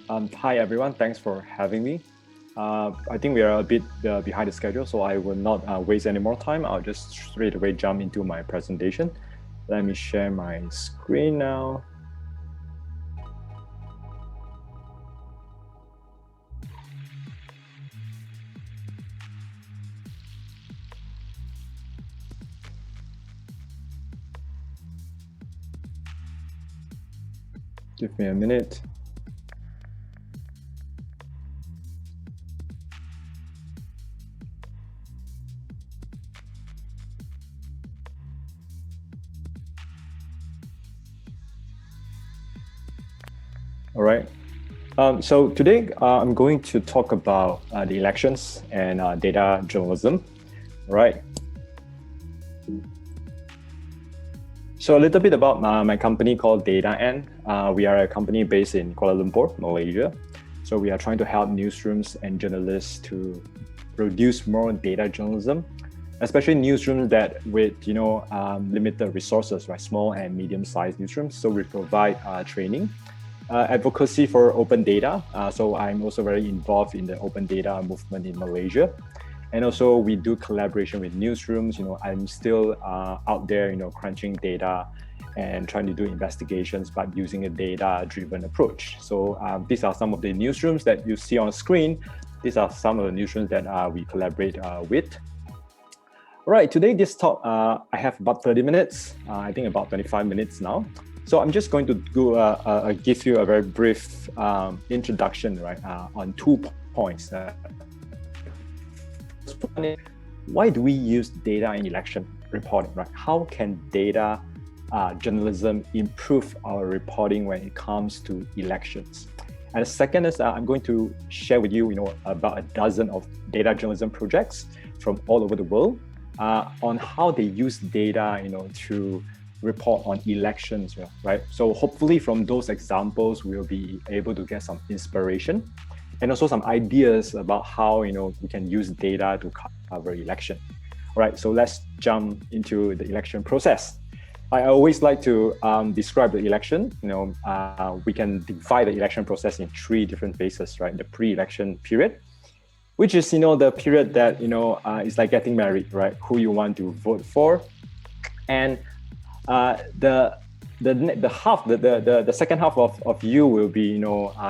Hi everyone, thanks for having me. I think we are a bit behind the schedule, so I will not waste any more time. I'll just straight away jump into my presentation. Let me share my screen now. Give me a minute. All right. So today I'm going to talk about the elections and data journalism. All right. So a little bit about my company called Datatalk.asia. We are a company based in Kuala Lumpur, Malaysia. So we are trying to help newsrooms and journalists to produce more data journalism, especially newsrooms that with limited resources, right? Small and medium-sized newsrooms. So we provide training, advocacy for open data. So I'm also very involved in the open data movement in Malaysia. And also we do collaboration with newsrooms. I'm still out there, crunching data and trying to do investigations, but using a data-driven approach. So these are some of the newsrooms that you see on screen. These are some of the newsrooms that we collaborate with. All right, today this talk, I have about 30 minutes, I think about 25 minutes now. So I'm just going to give you a very brief introduction, right, on 2 points. Why do we use data in election reporting, right? How can data journalism improve our reporting when it comes to elections? And the second is I'm going to share with you, about a dozen of data journalism projects from all over the world on how they use data, to report on elections, right? So hopefully from those examples, we'll be able to get some inspiration and also some ideas about how we can use data to cover election. All right, so let's jump into the election process. I always like to describe the election. We can divide the election process in 3 different phases, right? The pre-election period, which is the period that is like getting married, right? Who you want to vote for, and the second half of you will be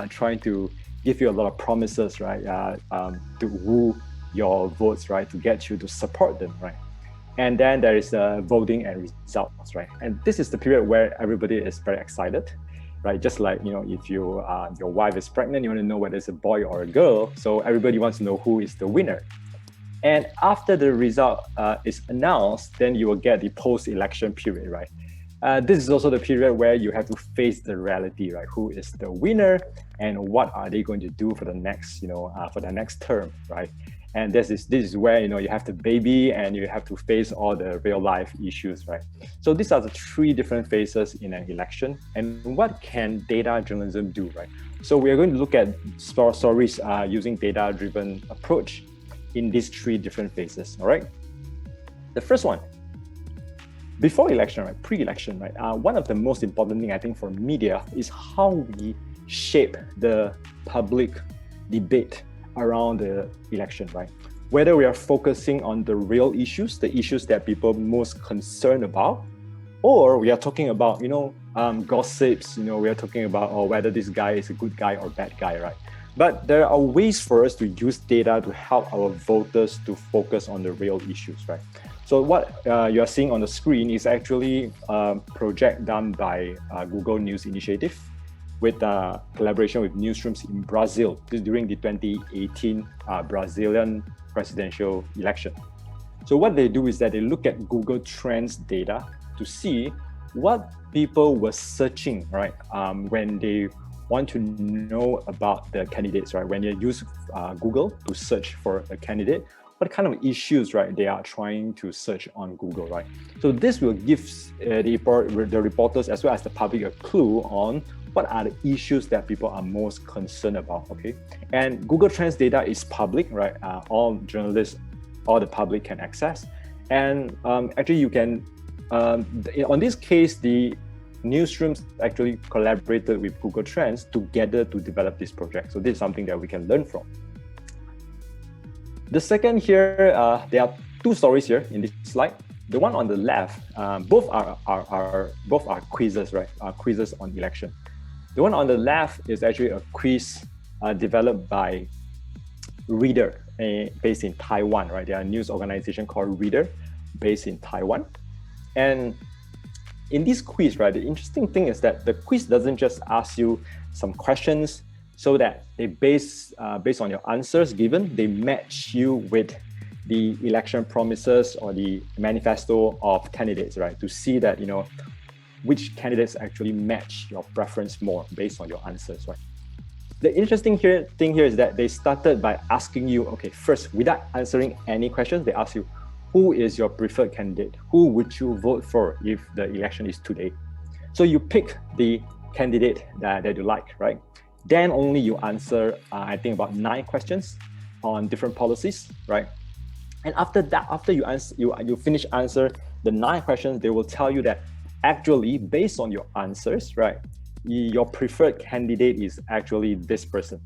trying to give you a lot of promises, right? To woo your votes, right? To get you to support them, right? And then there is voting and results, right? And this is the period where everybody is very excited, right? Just like, if your wife is pregnant, you want to know whether it's a boy or a girl. So everybody wants to know who is the winner. And after the result is announced, then you will get the post-election period, right? This is also the period where you have to face the reality, right? Who is the winner and what are they going to do for the next, for the next term, right? And this is where, you have the baby and you have to face all the real life issues, right? So these are the 3 different phases in an election. And what can data journalism do, right? So we are going to look at stories using data-driven approach in these 3 different phases, all right? The first one, before election, right, pre-election, right, one of the most important thing I think for media is how we shape the public debate around the election, right? Whether we are focusing on the real issues, the issues that people are most concerned about, or we are talking about, gossips, we are talking about whether this guy is a good guy or bad guy, right? But there are ways for us to use data to help our voters to focus on the real issues, right? So what you are seeing on the screen is actually a project done by Google News Initiative with collaboration with newsrooms in Brazil. This is during the 2018 Brazilian presidential election. So what they do is that they look at Google Trends data to see what people were searching, right, when they want to know about the candidates, right? When you use Google to search for a candidate, what kind of issues, right, they are trying to search on Google, right? So this will give the reporters as well as the public a clue on what are the issues that people are most concerned about, okay? And Google Trends data is public, right? All journalists, all the public can access. And actually you can, on this case, the newsrooms actually collaborated with Google Trends together to develop this project. So this is something that we can learn from. The second here, there are two stories here in this slide. The one on the left, both are quizzes, right? Quizzes on election. The one on the left is actually a quiz developed by Reader, based in Taiwan, right? They are a news organization called Reader, based in Taiwan. And in this quiz, right, the interesting thing is that the quiz doesn't just ask you some questions so that they based on your answers given, they match you with the election promises or the manifesto of candidates, right? To see that, which candidates actually match your preference more based on your answers, right? The interesting thing here is that they started by asking you, okay, first, without answering any questions, they ask you, who is your preferred candidate? Who would you vote for if the election is today? So you pick the candidate that you like, right? Then only you answer, I think about 9 questions on different policies, right? And after that, after you finish answer the 9 questions, they will tell you that actually, based on your answers, right, your preferred candidate is actually this person.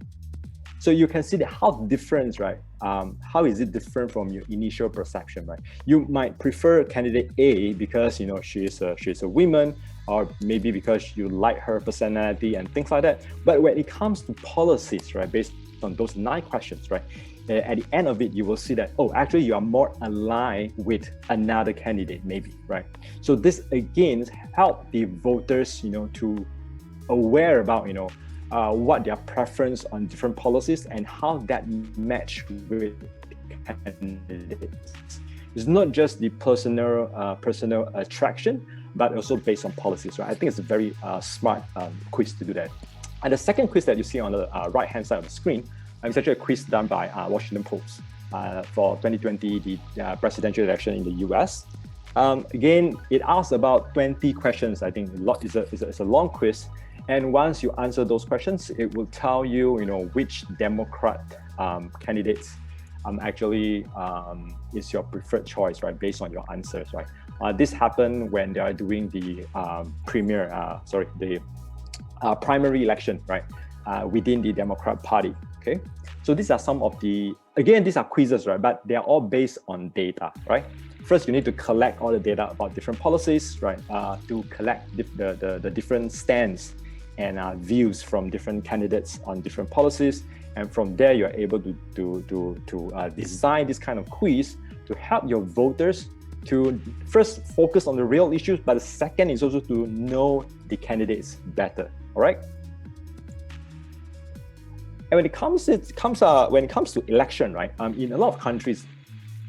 So you can see that how different, right? How is it different from your initial perception, right? You might prefer candidate A because she's a woman, or maybe because you like her personality and things like that. But when it comes to policies, right, based on those 9 questions, right, at the end of it, you will see that, oh, actually you are more aligned with another candidate, maybe, right? So this again help the voters, to aware about, what their preference on different policies and how that match with candidates. It's not just the personal attraction, but also based on policies, right? I think it's a very smart quiz to do that. And the second quiz that you see on the right-hand side of the screen, it's actually a quiz done by Washington Post for 2020, the presidential election in the US. Again, it asks about 20 questions. I think it's a long quiz. And once you answer those questions, it will tell you, which Democrat candidates actually is your preferred choice, right? Based on your answers, right? This happened when they are doing the primary election, right? Within the Democrat Party. Okay, so these are some of these are quizzes, right? But they are all based on data, right? First, you need to collect all the data about different policies, right? To collect the different stands and views from different candidates on different policies. And from there, you're able to design this kind of quiz to help your voters to first focus on the real issues, but the second is also to know the candidates better, all right? And when it comes to election, right? In a lot of countries,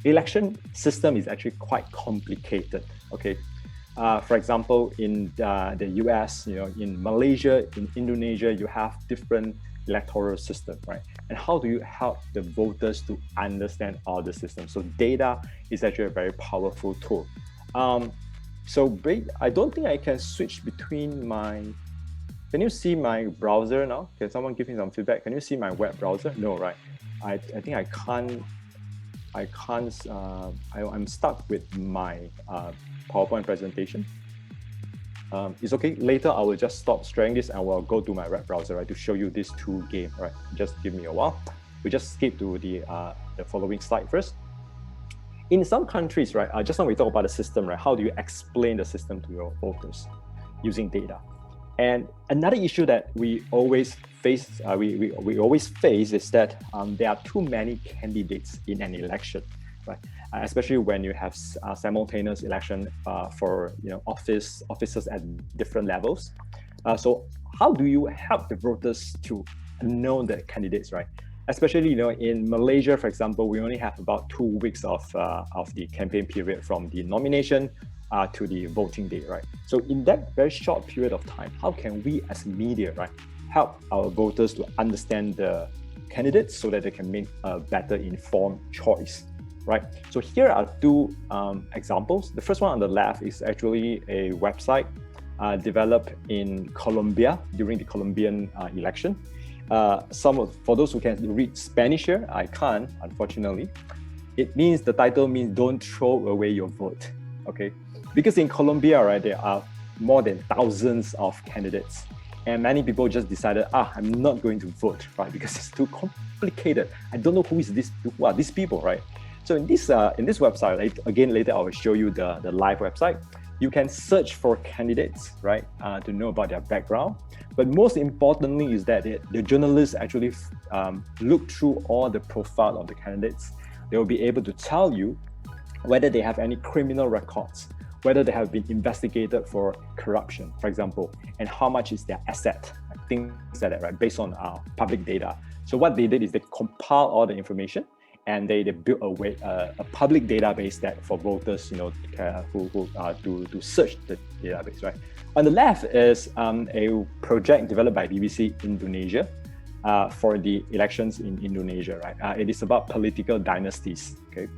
election system is actually quite complicated. Okay, for example, in the US, in Malaysia, in Indonesia, you have different electoral system, right? And how do you help the voters to understand all the systems? So data is actually a very powerful tool. So I don't think I can switch between can you see my browser now? Can someone give me some feedback? Can you see my web browser? No, right? I think I can't. I'm stuck with my PowerPoint presentation. It's okay. Later, I will just stop sharing this and we'll go to my web browser, right, to show you these 2 games, right? Just give me a while. We just skip to the following slide first. In some countries, right, just now we talk about the system, right? How do you explain the system to your voters using data? And another issue that we always face, we always face is that there are too many candidates in an election, right? Especially when you have simultaneous election for officers at different levels. So how do you help the voters to know the candidates, right? Especially in Malaysia, for example, we only have about 2 weeks of the campaign period from the nomination to the voting day, right? So in that very short period of time, how can we as media, right, help our voters to understand the candidates so that they can make a better informed choice, right? So here are 2 examples. The first one on the left is actually a website developed in Colombia during the Colombian election. For those who can read Spanish here, I can't, unfortunately. The title means "Don't throw away your vote." Okay, because in Colombia, right, there are more than thousands of candidates. And many people just decided, I'm not going to vote, right? Because it's too complicated. I don't know who are these people, right? So in this website, later I will show you the live website. You can search for candidates, right, to know about their background. But most importantly is that the journalists actually look through all the profile of the candidates. They will be able to tell you whether they have any criminal records, whether they have been investigated for corruption, for example, and how much is their asset, things like that, right, based on public data. So what they did is they compiled all the information, and they built a public database that for voters, to search the database, right? On the left is a project developed by BBC Indonesia for the elections in Indonesia, right? It is about political dynasties, okay?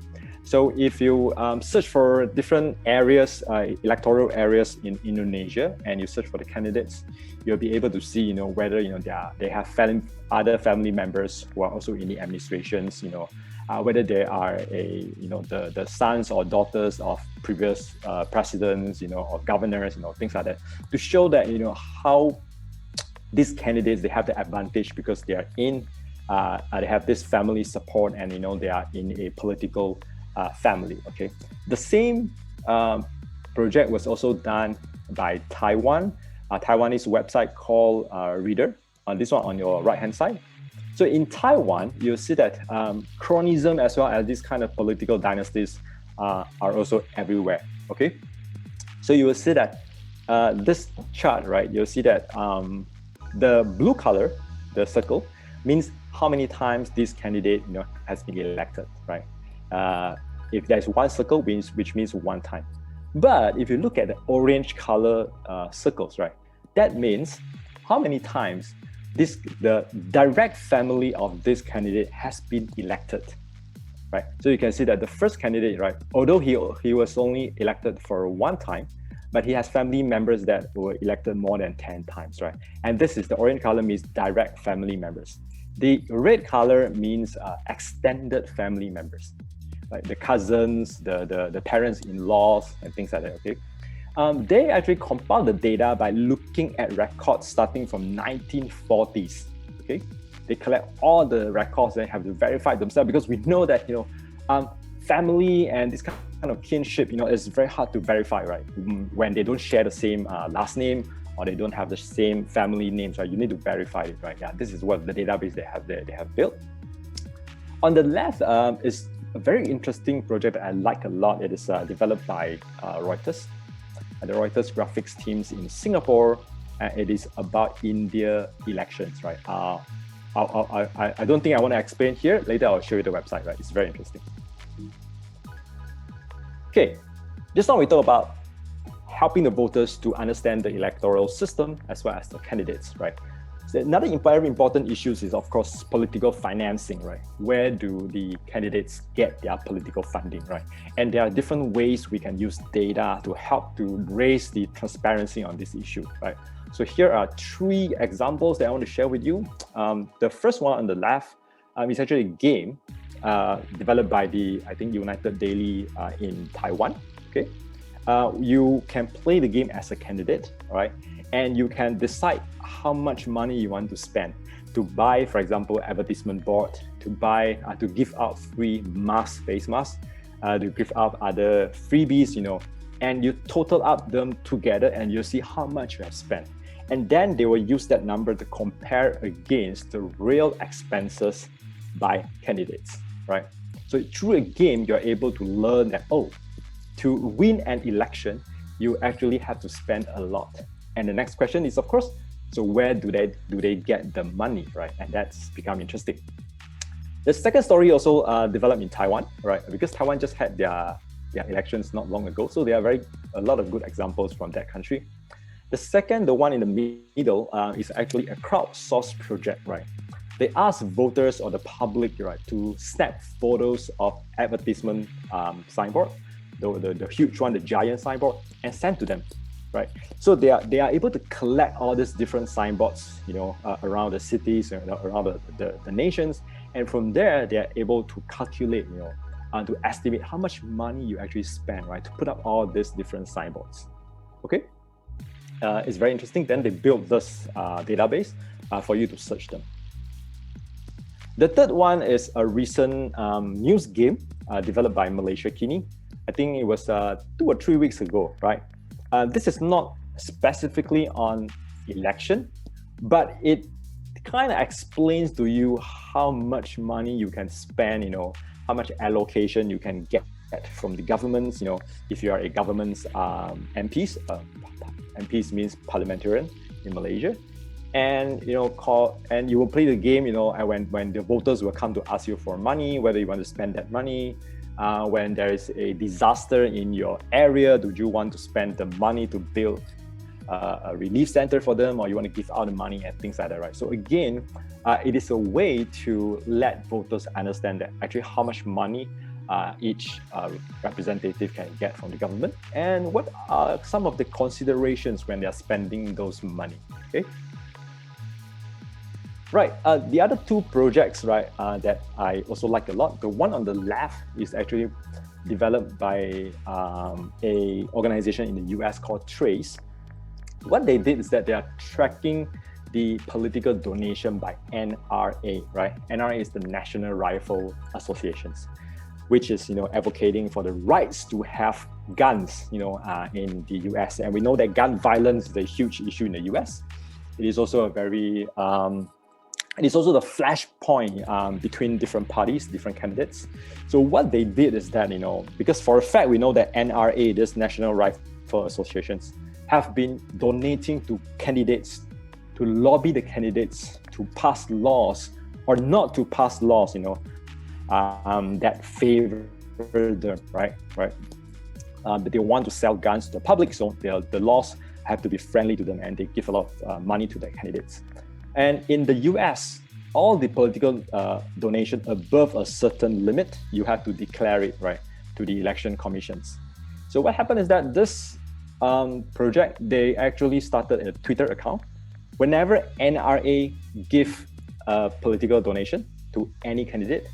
So if you search for different areas, electoral areas in Indonesia, and you search for the candidates, you'll be able to see, whether they have other family members who are also in the administrations, whether they are the sons or daughters of previous presidents, or governors, things like that, to show that how these candidates, they have the advantage because they are they have this family support, and they are in a political family. Okay, the same project was also done by Taiwan, a Taiwanese website called Reader. This one on your right hand side. So in Taiwan, you'll see that cronyism as well as these kind of political dynasties are also everywhere. Okay, so you will see that this chart, right? You'll see that the blue color, the circle, means how many times this candidate has been elected, right? If there's one circle, which means one time. But if you look at the orange color circles, right, that means how many times the direct family of this candidate has been elected, right? So you can see that the first candidate, right, although he was only elected for one time, but he has family members that were elected more than 10 times, right? And this is the orange color means direct family members. The red color means extended family members, like the cousins, the parents-in-laws, and things like that, okay? They actually compiled the data by looking at records starting from 1940s, okay? They collect all the records and have to verify themselves, because we know that, family and this kind of kinship, is very hard to verify, right? When they don't share the same last name, or they don't have the same family names, right? You need to verify it, right? Yeah, this is what the database they have built. On the left is a very interesting project that I like a lot. It is developed by Reuters, the Reuters graphics teams in Singapore. It is about India elections, right? I don't think I want to explain here. Later, I'll show you the website, right? It's very interesting. Okay, just now we talked about helping the voters to understand the electoral system as well as the candidates, right? So another very important issue is, of course, political financing, right? Where do the candidates get their political funding, right? And there are different ways we can use data to help to raise the transparency on this issue, right? So here are 3 examples that I want to share with you. The first one on the left is actually a game developed by the, I think, United Daily in Taiwan, okay? You can play the game as a candidate, right? And you can decide how much money you want to spend to buy, for example, advertisement board, to buy, to give out free face masks, to give out other freebies, and you total up them together and you see how much you have spent. And then they will use that number to compare against the real expenses by candidates, right? So through a game, you're able to learn that, to win an election, you actually have to spend a lot. And the next question is, of course, so where do they get the money, right? And that's become interesting. The second story also developed in Taiwan, right? Because Taiwan just had their elections not long ago, so there are a lot of good examples from that country. The second, the one in the middle, is actually a crowdsourced project, right? They ask voters or the public, right, to snap photos of advertisement signboard, the huge one, the giant signboard, and send to them, right? So they are able to collect all these different signboards, around the cities, around the nations, and from there they are able to calculate, to estimate how much money you actually spend, right, to put up all these different signboards. Okay. is very interesting, then they build this database for you to search them. The third one is a recent news game developed by Malaysia Kini. I think it was 2 or 3 weeks ago, right? This is not specifically on election, but it kind of explains to you how much money you can spend, how much allocation you can get from the governments, if you are a government's MPs. MPs means parliamentarian in Malaysia. And and you will play the game, and when the voters will come to ask you for money, whether you want to spend that money, when there is a disaster in your area, do you want to spend the money to build a relief center for them, or you want to give out the money and things like that, right? So again, it is a way to let voters understand that actually how much money each representative can get from the government, and what are some of the considerations when they are spending those money. Okay. Right, the other two projects, right, that I also like a lot. The one on the left is actually developed by a organization in the US called Trace. What they did is that they are tracking the political donation by NRA, right? NRA is the National Rifle Associations, which is, advocating for the rights to have guns, in the US. And we know that gun violence is a huge issue in the US. It is also a very it is also the flashpoint between different parties, different candidates. So what they did is that, because for a fact we know that NRA, this National Rifle Associations, have been donating to candidates to lobby the candidates to pass laws or not to pass laws, that favor them, right? But they want to sell guns to the public, so the laws have to be friendly to them, and they give a lot of money to their candidates. And in the US, all the political donation above a certain limit, you have to declare it, right, to the election commissions. So what happened is that this project, they actually started a Twitter account. Whenever NRA give a political donation to any candidate,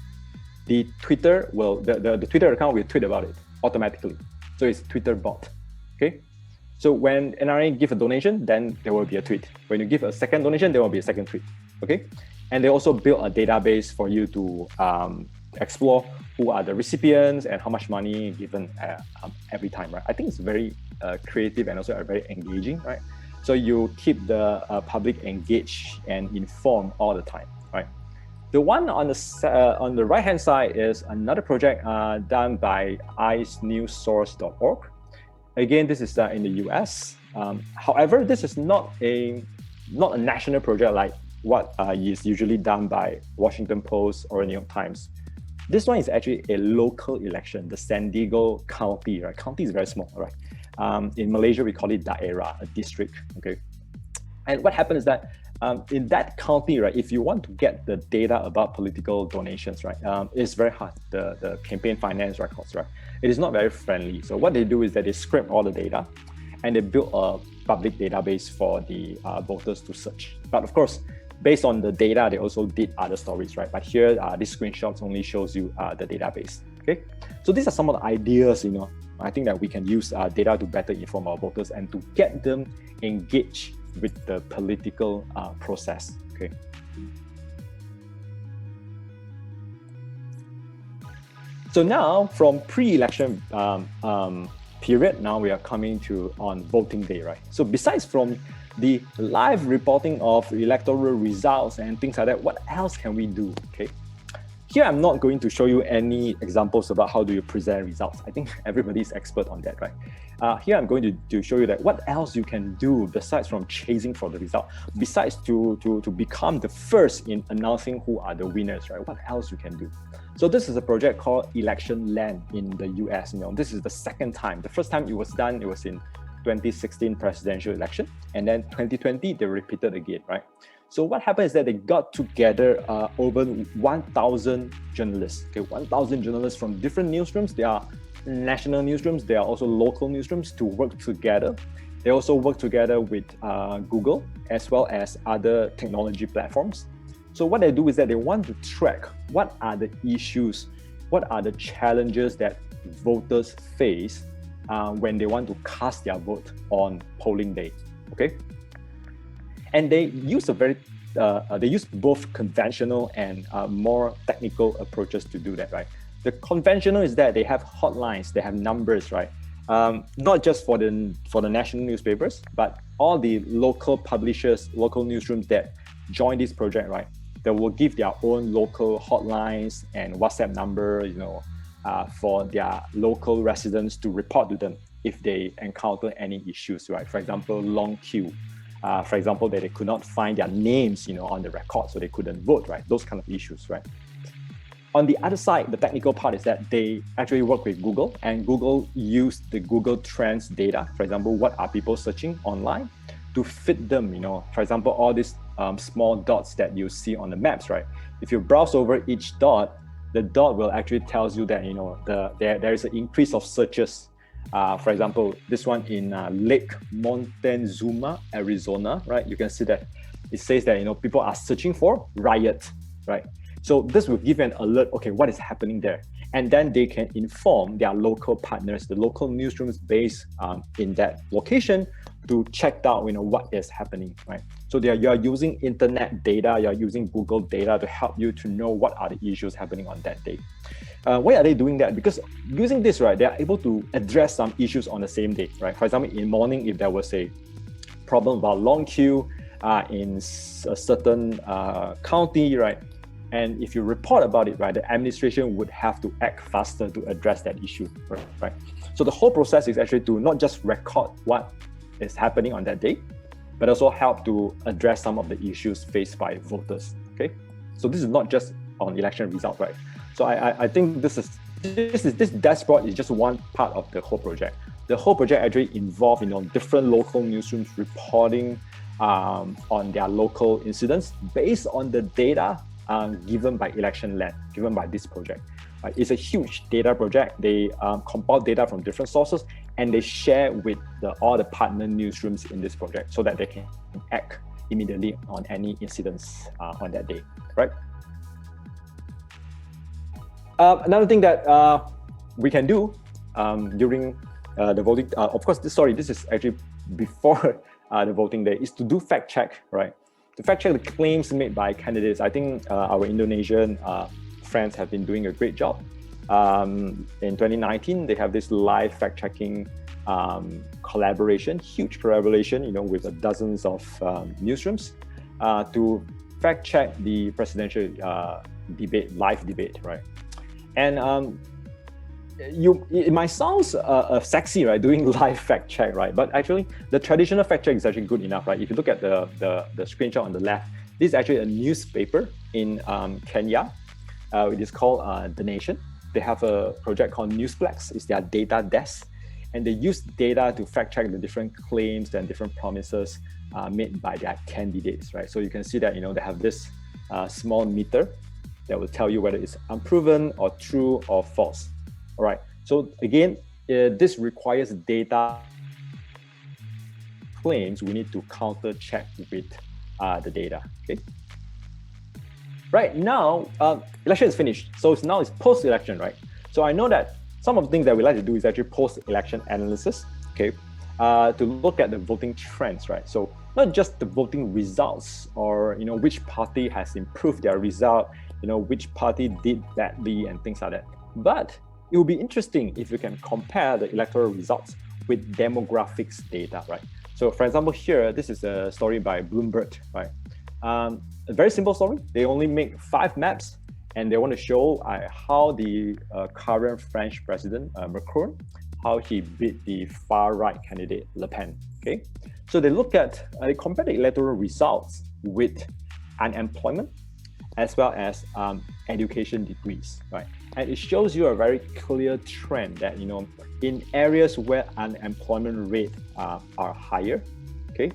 the Twitter account will tweet about it automatically. So it's Twitter bot, okay? So when NRA give a donation, then there will be a tweet. When you give a second donation, there will be a second tweet, okay? And they also built a database for you to explore who are the recipients and how much money given every time, right? I think it's very creative and also very engaging, right? So you keep the public engaged and informed all the time, right? The one on the right-hand side is another project done by icenewssource.org. Again, this is in the US. However, this is not a national project like what is usually done by Washington Post or New York Times. This one is actually a local election, the San Diego County, right? County is very small, right? In Malaysia, we call it daerah, a district, okay? And what happened is that in that county, right, if you want to get the data about political donations, right, it's very hard, the campaign finance records, right? It is not very friendly. So what they do is that they scrape all the data and they build a public database for the voters to search. But of course, based on the data, they also did other stories, right? But here, this screenshots only shows you the database, okay? So these are some of the ideas, I think that we can use data to better inform our voters and to get them engaged with the political process, okay? So now from pre-election period, now we are coming to on voting day, right? So besides from the live reporting of electoral results and things like that, what else can we do, okay? Here, I'm not going to show you any examples about how do you present results. I think everybody's expert on that, right? Here, I'm going to show you that what else you can do besides from chasing for the result, besides to become the first in announcing who are the winners, right? What else you can do? So this is a project called Election Land in the US. This is the second time. The first time it was done, it was in 2016 presidential election, and then 2020 they repeated again, right? So what happened is that they got together over 1,000 journalists. Okay, 1,000 journalists from different newsrooms. There are national newsrooms. There are also local newsrooms to work together. They also work together with Google as well as other technology platforms. So what they do is that they want to track what are the issues, what are the challenges that voters face when they want to cast their vote on polling day. okay? And they use they use both conventional and more technical approaches to do that, right? The conventional is that they have hotlines, they have numbers, right? Not just for the national newspapers, but all the local publishers, local newsrooms that join this project, right? They will give their own local hotlines and WhatsApp number, for their local residents to report to them if they encounter any issues, right? For example, long queue. For example, that they could not find their names, on the record, so they couldn't vote, right? Those kind of issues, right? On the other side, the technical part is that they actually work with Google, and Google use the Google Trends data. For example, what are people searching online to fit them, For example, all these small dots that you see on the maps, right? If you browse over each dot, the dot will actually tells you that, there is an increase of searches. For example, this one in Lake Montezuma, Arizona, right? You can see that it says that, people are searching for riot, right? So this will give an alert, okay, what is happening there? And then they can inform their local partners, the local newsrooms based in that location to check out, what is happening, right? So you are using internet data, you're using Google data to help you to know what are the issues happening on that day. Why are they doing that? Because using this, right, they are able to address some issues on the same day, right? For example, in the morning, if there was a problem about long queue in a certain county, right? And if you report about it, right, the administration would have to act faster to address that issue, right? So the whole process is actually to not just record what is happening on that day, but also help to address some of the issues faced by voters, okay? So this is not just on election results, right? So I think this dashboard is just one part of the whole project. The whole project actually involved, different local newsrooms reporting on their local incidents based on the data given by Election Land, given by this project. It's a huge data project. They compile data from different sources and they share with all the partner newsrooms in this project so that they can act immediately on any incidents on that day, right? Another thing that we can do during the voting, of course, this is actually before the voting day, is to do fact check, right? To fact check the claims made by candidates. I think our Indonesian friends have been doing a great job. In 2019, they have this live fact checking collaboration, huge collaboration, with dozens of newsrooms to fact check the presidential debate, live debate, right? And it might sound sexy, right, doing live fact check, right? But actually, the traditional fact check is actually good enough, right? If you look at the screenshot on the left, this is actually a newspaper in Kenya. It is called The Nation. They have a project called Newsplex. It's their data desk. And they use data to fact check the different claims and different promises made by their candidates, right? So you can see that, they have this small meter that will tell you whether it's unproven or true or false. All right. So again, this requires data claims. We need to counter check with the data. Okay. Right now, election is finished. So now it's post-election, right? So I know that some of the things that we like to do is actually post-election analysis. Okay. To look at the voting trends, right? So not just the voting results or which party has improved their result, which party did badly and things like that. But it will be interesting if you can compare the electoral results with demographics data, right? So for example, here, this is a story by Bloomberg, right? A very simple story. They only make 5 maps and they want to show how the current French president, Macron, how he beat the far-right candidate, Le Pen, okay? So they compare the electoral results with unemployment as well as education degrees, right? And it shows you a very clear trend that, in areas where unemployment rate are higher, okay,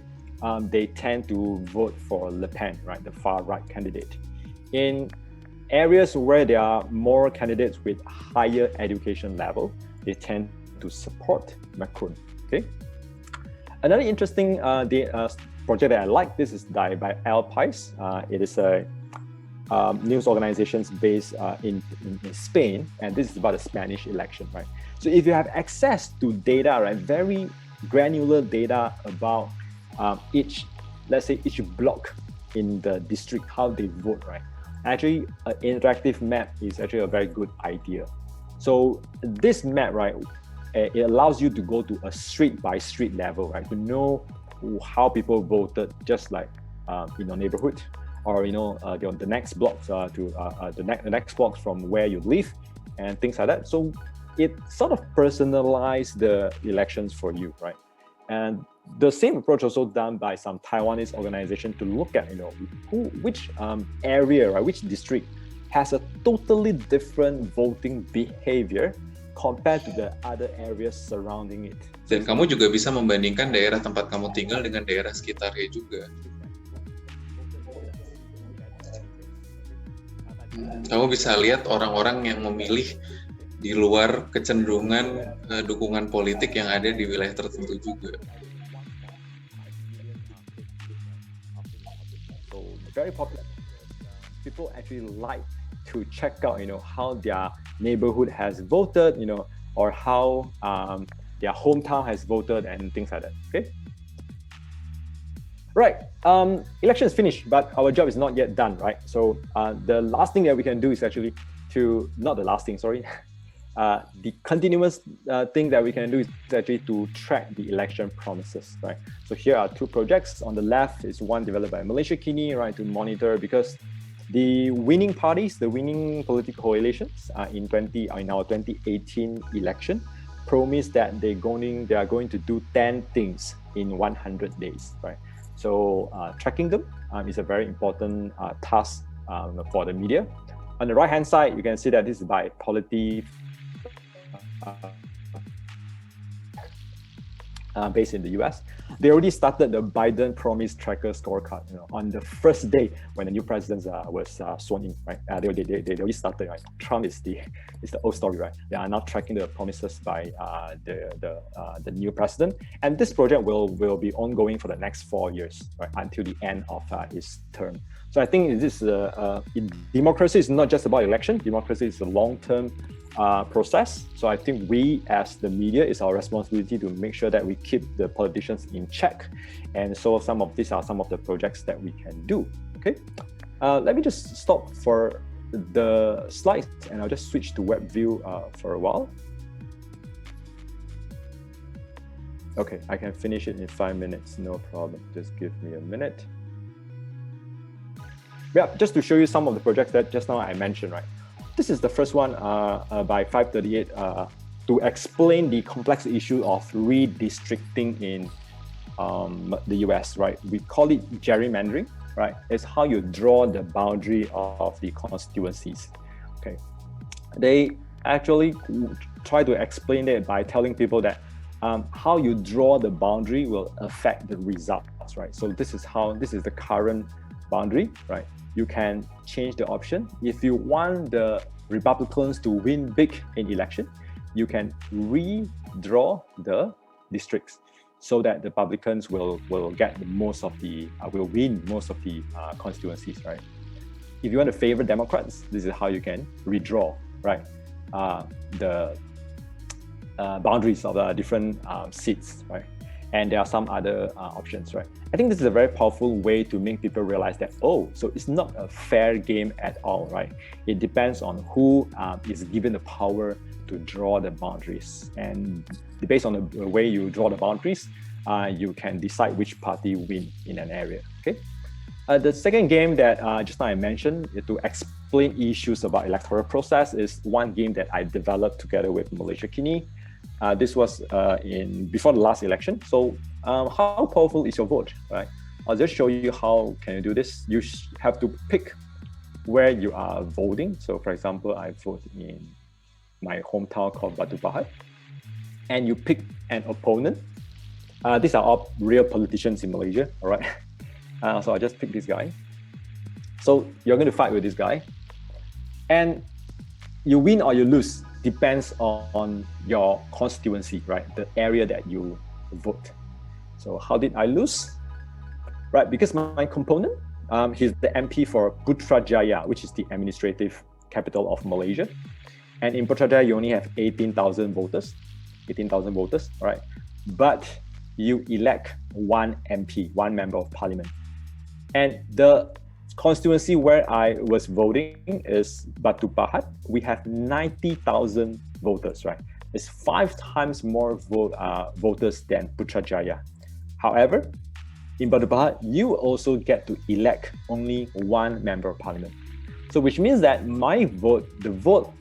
they tend to vote for Le Pen, right, the far-right candidate. In areas where there are more candidates with higher education level, they tend to support Macron, okay? Another interesting project that I like, this is by El Pais. It is a news organizations based in Spain, and this is about the Spanish election, right? So if you have access to data, right, very granular data about each block in the district, how they vote, right? Actually, an interactive map is actually a very good idea. So this map, right, it allows you to go to a street by street level, right, to know how people voted, just like in your neighborhood, or the next blocks the next blocks from where you live, and things like that. So it sort of personalized the elections for you, right? And the same approach also done by some Taiwanese organization to look at which area, right, which district has a totally different voting behavior compared to the other areas surrounding it. Dan kamu juga bisa membandingkan daerah tempat kamu tinggal dengan daerah sekitarnya juga. Kamu bisa lihat orang-orang yang memilih di luar kecenderungan dukungan politik yang ada di wilayah tertentu juga. So very popular. People actually like to check out, how their neighborhood has voted, or how their hometown has voted and things like that. Okay. Right. Election is finished, but our job is not yet done, right? So the last thing that we can do is actually the continuous thing that we can do is actually to track the election promises, right? So here are two projects. On the left is one developed by Malaysia Kini, right, to monitor, because the winning parties, the winning political coalitions in our 2018 election promised that they are going to do 10 things in 100 days, right? So tracking them is a very important task for the media. On the right-hand side, you can see that this is by Polity, based in the US. They already started the Biden Promise Tracker scorecard on the first day when the new president was sworn in, right? They already started, right? Trump is the old story, right? They are now tracking the promises by the new president, and this project will be ongoing for the next 4 years, right, until the end of his term. So I think democracy is not just about election. Democracy is a long-term process. So I think we, as the media, it's our responsibility to make sure that we keep the politicians in check. And so these are some of the projects that we can do. Okay, let me just stop for the slides, and I'll just switch to web view for a while. Okay, I can finish it in 5 minutes, no problem. Just give me a minute. Yeah, just to show you some of the projects that just now I mentioned, right? This is the first one by 538 to explain the complex issue of redistricting in the US, right? We call it gerrymandering, right? It's how you draw the boundary of the constituencies, okay? They actually try to explain it by telling people that how you draw the boundary will affect the results, right? So this is the current boundary, right? You can change the option. If you want the Republicans to win big in election, you can redraw the districts so that the Republicans will win most of the constituencies, right? If you want to favor Democrats, this is how you can redraw, right? The boundaries of the different seats, right? And there are some other options, right? I think this is a very powerful way to make people realize that, so it's not a fair game at all, right? It depends on who is given the power to draw the boundaries. And based on the way you draw the boundaries, you can decide which party win in an area, okay? The second game that just now I mentioned to explain issues about electoral process is one game that I developed together with Malaysia Kini. This was before the last election. So how powerful is your vote, right? I'll just show you how can you do this. You have to pick where you are voting. So for example, I vote in my hometown called Batu Pahat, and you pick an opponent. These are all real politicians in Malaysia, all right? So I just pick this guy. So you're going to fight with this guy, and you win or you lose depends on your constituency, right? The area that you vote. So how did I lose? Right, because my component, he's the MP for Putrajaya, which is the administrative capital of Malaysia. And in Putrajaya, you only have 18,000 voters, right? But you elect one MP, one member of parliament. And the constituency where I was voting is Batu Pahat. We have 90,000 voters, right? It's 5 times more voters than Putrajaya. However, in Batu Pahat, you also get to elect only one member of parliament. So which means that my vote, the vote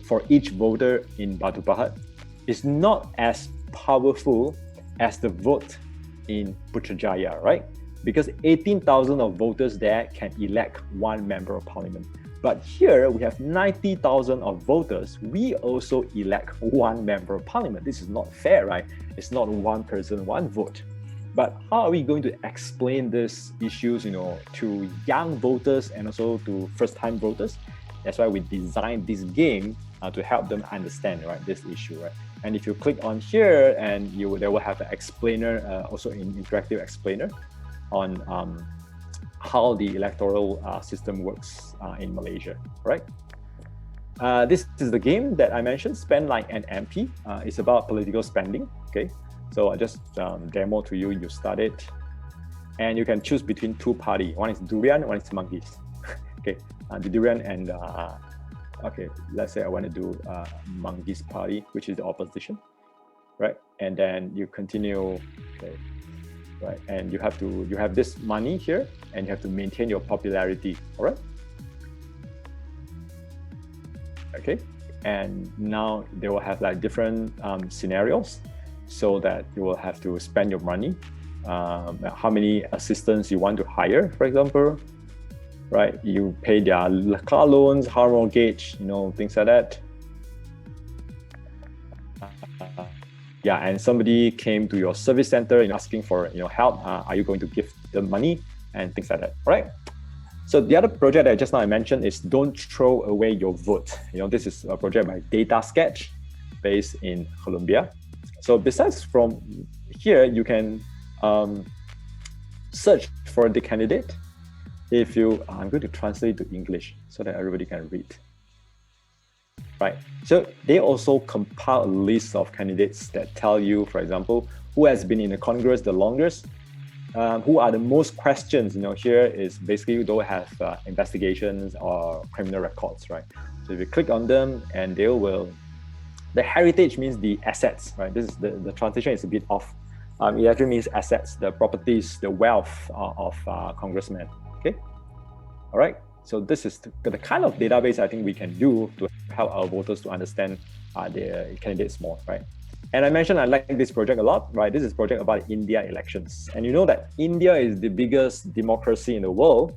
for each voter in Batu Pahat is not as powerful as the vote in Putrajaya, right? Because 18,000 of voters there can elect one member of parliament. But here we have 90,000 of voters. We also elect one member of parliament. This is not fair, right? It's not one person, one vote. But how are we going to explain these issues, to young voters and also to first-time voters? That's why we designed this game to help them understand, right, this issue, right? And if you click on here, and they will have an explainer, also an interactive explainer on how the electoral system works in Malaysia, right? This is the game that I mentioned, Spend Like an MP. It's about political spending, okay? So I just demo to you, you start it. And you can choose between two parties. One is durian, one is monkeys. Okay, the durian and, okay, let's say I want to do monkeys party, which is the opposition, right? And then you continue, okay, right? And you have this money here and you have to maintain your popularity, all right? Okay, and now they will have like different scenarios, so that you will have to spend your money, how many assistants you want to hire, for example, right? You pay their car loans, house mortgage, things like that. Yeah, and somebody came to your service center asking for help. Are you going to give them money and things like that, right? So the other project that just now I mentioned is Don't Throw Away Your Vote. This is a project by Data Sketch based in Colombia. So besides from here, you can search for the candidate. I'm going to translate to English so that everybody can read. Right. So they also compile a list of candidates that tell you, for example, who has been in the Congress the longest, who are the most questions. Here is basically those have investigations or criminal records, right? So if you click on them, and they will. The heritage means the assets, right? This is the translation is a bit off. It actually means assets, the properties, the wealth of congressmen. Okay, all right. So this is the kind of database I think we can do to help our voters to understand their candidates more, right? And I mentioned I like this project a lot, right? This is a project about India elections, and you know that India is the biggest democracy in the world.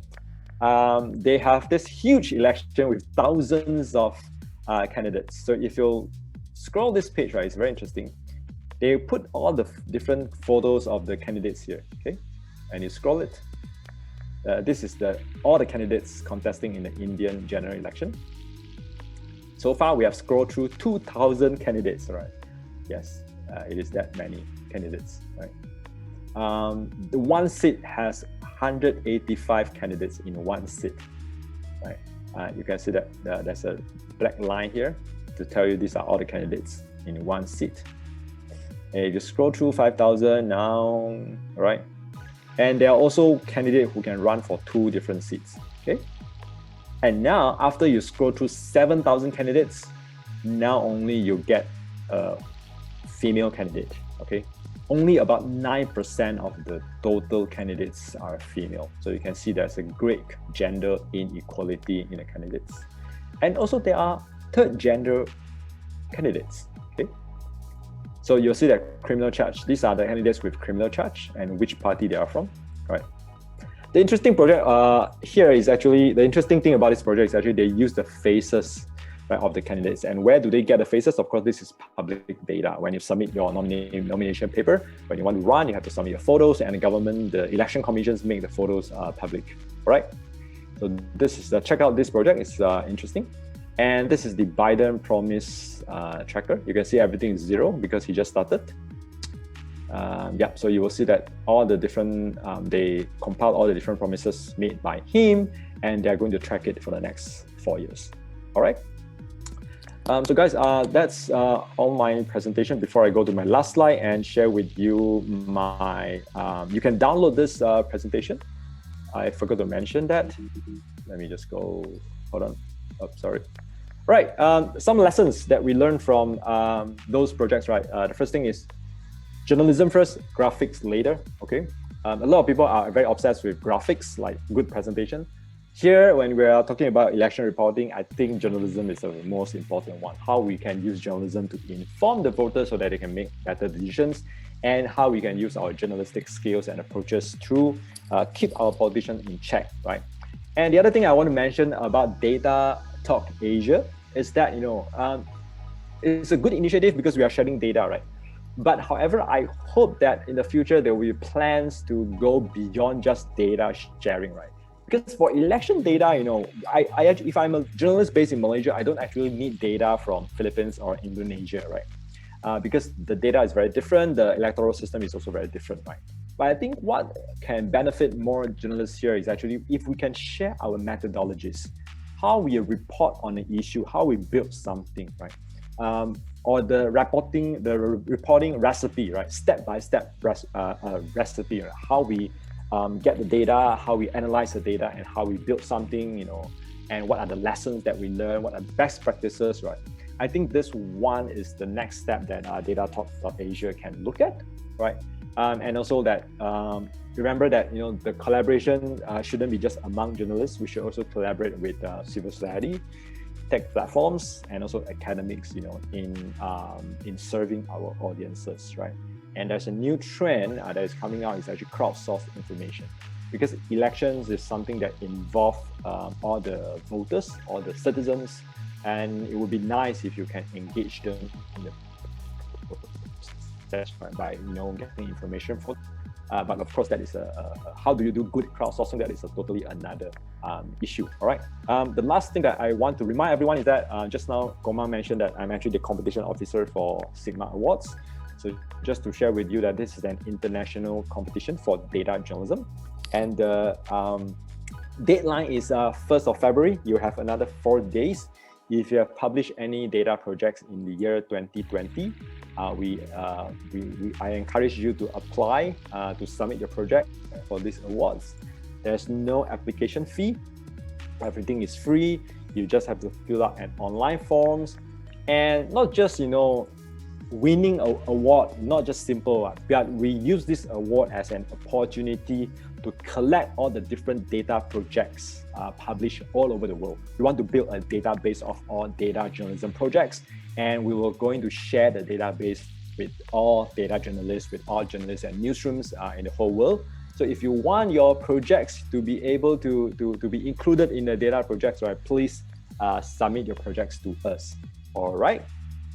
They have this huge election with thousands of candidates. So if you scroll this page, right, it's very interesting. They put all the different photos of the candidates here, okay? And you scroll it. This is all the candidates contesting in the Indian general election. So far, we have scrolled through 2,000 candidates, right? Yes, it is that many candidates, right? The one seat has 185 candidates in one seat, right? You can see that there's a black line here to tell you these are all the candidates in one seat. And if you scroll through 5,000 now, right? And there are also candidates who can run for 2 different seats, okay? And now, after you scroll through 7,000 candidates, now only you get a female candidate, okay? Only about 9% of the total candidates are female. So you can see there's a great gender inequality in the candidates. And also there are third gender candidates, okay? So you'll see that criminal charge, these are the candidates with criminal charge and which party they are from, right? The interesting project here is actually, the interesting thing about this project is actually they use the faces, right, of the candidates. And where do they get the faces? Of course, this is public data. When you submit your nomination paper, when you want to run, you have to submit your photos, and the government, the election commissions make the photos public, right? So this is, check out this project, it's interesting. And this is the Biden promise tracker. You can see everything is 0 because he just started. Yeah, so you will see that all the different, they compiled all the different promises made by him, and they're going to track it for the next 4 years. All right. So guys, that's all my presentation. Before I go to my last slide and share with you my, you can download this presentation. I forgot to mention that. Let me just go, hold on. Oh, sorry. Right, some lessons that we learned from those projects, right? The first thing is journalism first, graphics later, okay? A lot of people are very obsessed with graphics, like good presentation. Here, when we are talking about election reporting, I think journalism is the most important one. How we can use journalism to inform the voters so that they can make better decisions, and how we can use our journalistic skills and approaches to keep our politicians in check, right? And the other thing I want to mention about Datatalk.asia is that, it's a good initiative because we are sharing data, right? But however, I hope that in the future, there will be plans to go beyond just data sharing, right? Because for election data, I actually, if I'm a journalist based in Malaysia, I don't actually need data from Philippines or Indonesia, right? Because the data is very different, the electoral system is also very different, right? But I think what can benefit more journalists here is actually if we can share our methodologies, how we report on an issue, how we build something, right? Or the reporting recipe, right? Step-by-step recipe, right? How we get the data, how we analyze the data, and how we build something, and what are the lessons that we learn, what are the best practices, right? I think this one is the next step that Datatalk.asia can look at, right? And also that remember that the collaboration shouldn't be just among journalists. We should also collaborate with civil society, tech platforms, and also academics, in serving our audiences, right? And there's a new trend that is coming out, is actually crowdsourced information, because elections is something that involve all the voters, all the citizens, and it would be nice if you can engage them in the process by getting information from. But of course, that is how do you do good crowdsourcing? That is a totally another issue. All right. The last thing that I want to remind everyone is that just now Goma mentioned that I'm actually the competition officer for Sigma Awards. So just to share with you that this is an international competition for data journalism, and the deadline is 1st of February. You have another 4 days. If you have published any data projects in the year 2020, I encourage you to apply to submit your project for these awards. There's no application fee. Everything is free. You just have to fill out an online forms, and not just winning an award, not just simple, but we use this award as an opportunity to collect all the different data projects published all over the world. We want to build a database of all data journalism projects, and we were going to share the database with all data journalists, with all journalists and newsrooms in the whole world. So if you want your projects to be able to be included in the data projects, right, please submit your projects to us. All right.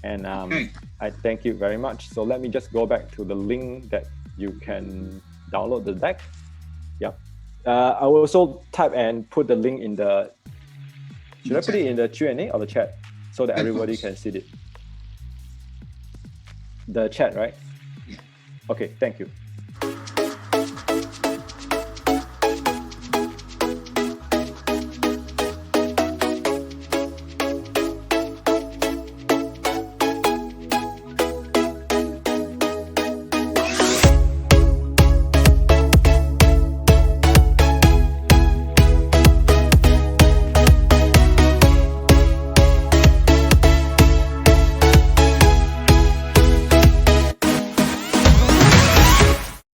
And I thank you very much. So let me just go back to the link that you can download the deck. Yeah. I will also type and put the link in the, should I put it in the Q&A or the chat so that everybody can see it? The chat, right? Okay, thank you.